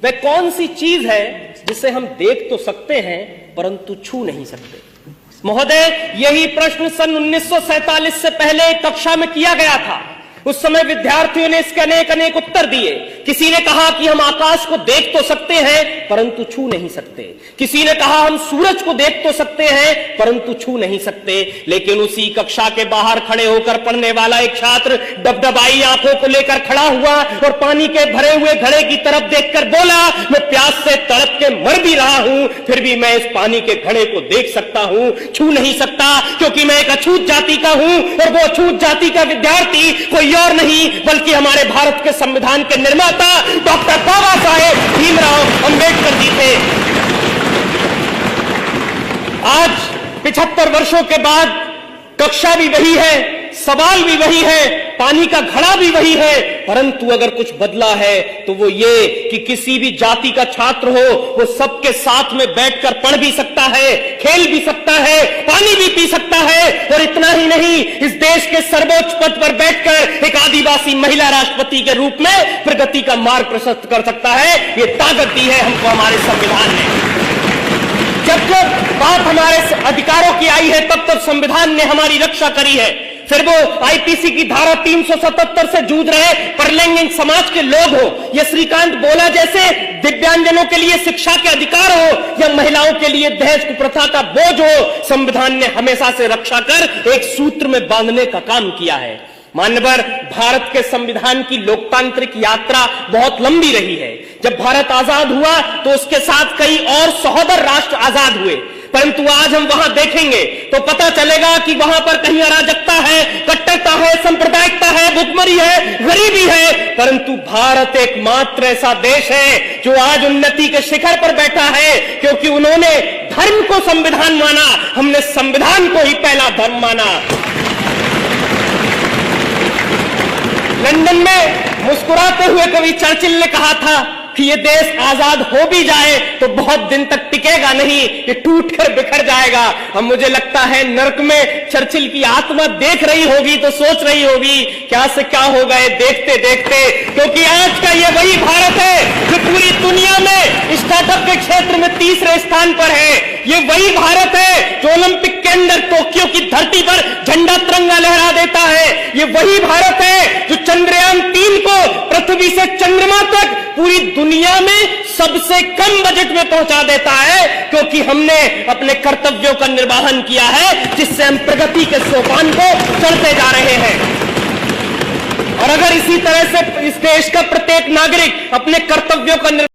वह कौन सी चीज है जिसे हम देख तो सकते हैं परंतु छू नहीं सकते? महोदय, यही प्रश्न सन 1947 से पहले कक्षा में किया गया था। उस समय विद्यार्थियों ने इसके अनेक अनेक उत्तर दिए। किसी ने कहा कि हम आकाश को देख तो सकते हैं परंतु छू नहीं सकते। किसी ने कहा हम सूरज को देख तो सकते हैं परंतु छू नहीं सकते। लेकिन उसी कक्षा के बाहर खड़े होकर पढ़ने वाला एक छात्र डबडबाई आंखों को लेकर खड़ा हुआ और पानी के भरे हुए घड़े की तरफ देखकर बोला, मैं प्यास से तड़प के मर भी रहा हूं, फिर भी मैं इस पानी के घड़े को देख सकता हूं, छू नहीं सकता, क्योंकि मैं एक अछूत जाति का हूं और वो अछूत जाति का विद्यार्थी कोई और नहीं बल्कि हमारे भारत के संविधान के निर्माता डॉक्टर बाबा साहेब भीमराव अंबेडकर जी थे। आज 75 वर्षों के बाद कक्षा भी वही है, सवाल भी वही है, पानी का घड़ा भी वही है, परंतु अगर कुछ बदला है तो वो ये कि किसी भी जाति का छात्र हो वो सबके साथ में बैठकर पढ़ भी सकता है, खेल भी सकता है, पानी भी पी सकता है और इतना ही नहीं, इस देश के सर्वोच्च पद पर बैठकर एक आदिवासी महिला राष्ट्रपति के रूप में प्रगति का मार्ग प्रशस्त कर सकता है। ये ताकत दी है हमको हमारे संविधान ने। जब जब बात हमारे अधिकारों की आई है तब तब संविधान ने हमारी रक्षा करी है। फिर वो आईपीसी की धारा 377 से जूझ रहे परलैंगिक समाज के लोग हो या श्रीकांत बोला जैसे दिव्यांगजनों के लिए शिक्षा के अधिकार हो या महिलाओं के लिए दहेज कुप्रथा का बोझ हो, संविधान ने हमेशा से रक्षा कर एक सूत्र में बांधने का काम किया है। मान्यवर, भारत के संविधान की लोकतांत्रिक यात्रा बहुत लंबी रही है। जब भारत आजाद हुआ तो उसके साथ कई और सहोदर राष्ट्र आजाद हुए, परंतु आज हम वहां देखेंगे तो पता चलेगा कि वहां पर कहीं अराजकता है, कट्टरता है, सांप्रदायिकता है, भुखमरी है, गरीबी है, परंतु भारत एकमात्र ऐसा देश है जो आज उन्नति के शिखर पर बैठा है, क्योंकि उन्होंने धर्म को संविधान माना, हमने संविधान को ही पहला धर्म माना। लंदन में मुस्कुराते हुए कवि चर्चिल ने कहा था कि ये देश आजाद हो भी जाए तो बहुत दिन तक टिकेगा नहीं, ये टूट कर बिखर जाएगा। अब मुझे लगता है नर्क में चर्चिल की आत्मा देख रही होगी तो सोच रही होगी क्या से क्या हो गए देखते देखते, क्योंकि आज का ये वही भारत है जो पूरी दुनिया में स्टार्टअप के क्षेत्र में तीसरे स्थान पर है। ये वही भारत है जो ओलंपिक के अंदर टोक्यो की धरती पर झंडा तिरंगा लहरा देता है। ये वही भारत है जो चंद्रयान 3 को पृथ्वी से चंद्रमा तक पूरी दुनिया में सबसे कम बजट में पहुंचा देता है, क्योंकि हमने अपने कर्तव्यों का निर्वहन किया है, जिससे हम प्रगति के सोपान को चढ़ते जा रहे हैं। और अगर इसी तरह से इस देश का प्रत्येक नागरिक अपने कर्तव्यों का